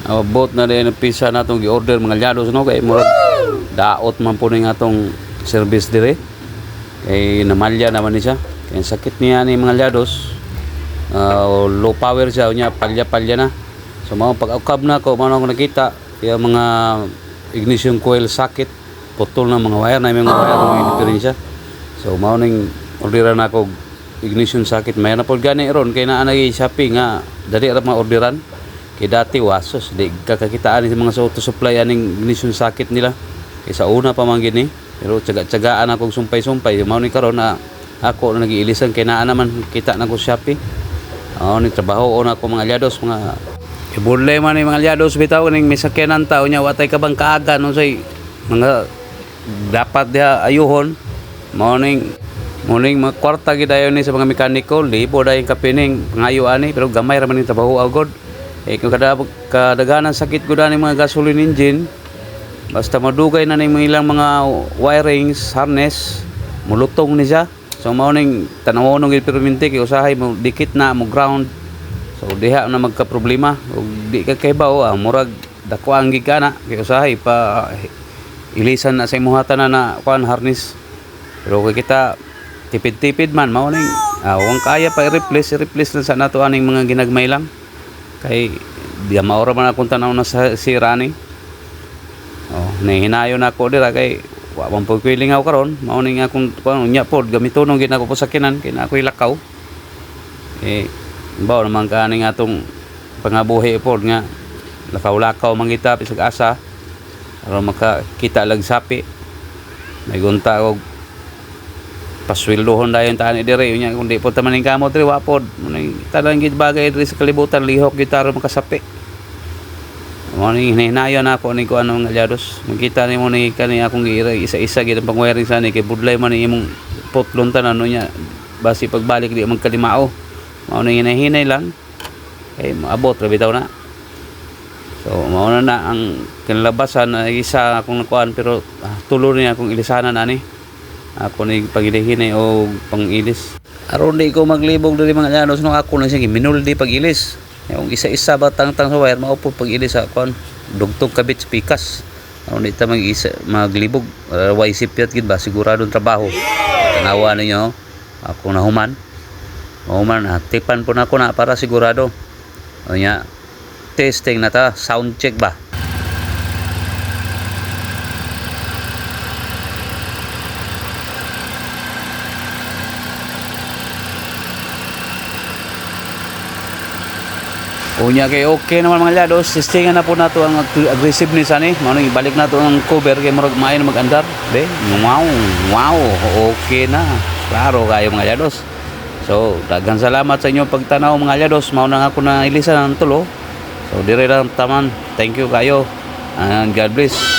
Abot na rin ang pisa na itong gi-order mga alyados, no? Kay murag daot man po ning atong service dire. Kay namalya naman ni siya. Kaya sakit niya ni mga alyados. Low power siya, niya palya-palya na. So mga pag-ukab na ko, mao ko nakita kaya mga ignition coil sakit, putol na mga wire na may mga wire ng diferensya. So mao ning orderan ako ignition sakit. May na pod gani ron kay naa nagi Shopee nga dali ra ma-orderan. Kay dati wasos di kakakitaan sa mga auto supply aning ignition sakit nila. Kay sa una pa man gini, pero tiyaga-tiyagaan akong sumpay-sumpay. Mao ni karon na ako na nagiilisan kay naa naman kita na ko Shopee. Ni trabaho on ako mga alyados, mga ibulay man ni mga alyados bitaw ning may sakyanan tao nya watay ka bang kaaga no say mga dapat dia ayuhon. Morning mga kwarta gid ayon ni sa mga mekaniko, libo dayon kapining pangayo ani pero gamay ra man ni trabaho agod. Kung kadaganan sakit gud ani mga gasoline engine, basta madugay na ni ilang mga wirings, harness, mulutong ni siya. So mao ning tanawon ng perminti kay usahay mo dikit na mo ground. So diha na magka problema ug di ka kaybaw murag dako ang gigana kay usahay pa ilisan na sa imuhatan na kuan harness. Pero kay kita tipid-tipid man mao ning wang kaya pa i-replace na sa nato aning mga ginagmay lang. Kay di maora man akong tanaw na sa sira ni. Nahinayo na ako dira kay wa man po ko'y lingaw karon. Mao ning akong kuan nya pod gamiton gid ako sa sakinan kay na ako'y lakaw. Bawo naman kaning atong pangabuhi pod nga lakaw-lakaw mangita bisag asa aron makakita lag sapi. May gunta og pasweldohon dayon tani dire nya kun di pod ta maning kamot dire wa pod ning tanan gid bagay dire sa kalibutan lihok gid aron makasapi. Mo ning hinayon ako ni ko anong alyados makita nimo ni kani akong isa-isa gid ang pangwiring sa ni kay budlay man ni imong putlon tanan nya basi pagbalik di magkalimao. Mao ning hinahinay lang kay maabot ra bitaw na. So mao na ang kinlabasan na isa akong nakuan pero tulo ni akong ilisanan ani. Ako ni pagilihinay o pangilis. Aron di ko maglibog diri mga alyados no ako na siya minuldi pagilis. Yung isa-isa ba tang-tang sa wire mao po pagilis sa kuan dugtog kabit pikas. Aron di ta maglibog way sipyat gid ba siguradong trabaho. Tanawa ninyo ako nahuman. Tipan po na ako na para sigurado. O nya, testing na ta, sound check ba? Unya kay okay naman mga alyados, testingan na po nato ang aggressiveness ani. Mao nang ibalik nato ang cover kay murag maayo na mag-andar. Be, wow, okay na. Klaro kayo mga alyados. So, daghang salamat sa inyo pagtanaw mga alyados. Mao na ako na ilisan ang tulo. So, dire lang taman. Thank you kayo. And God bless.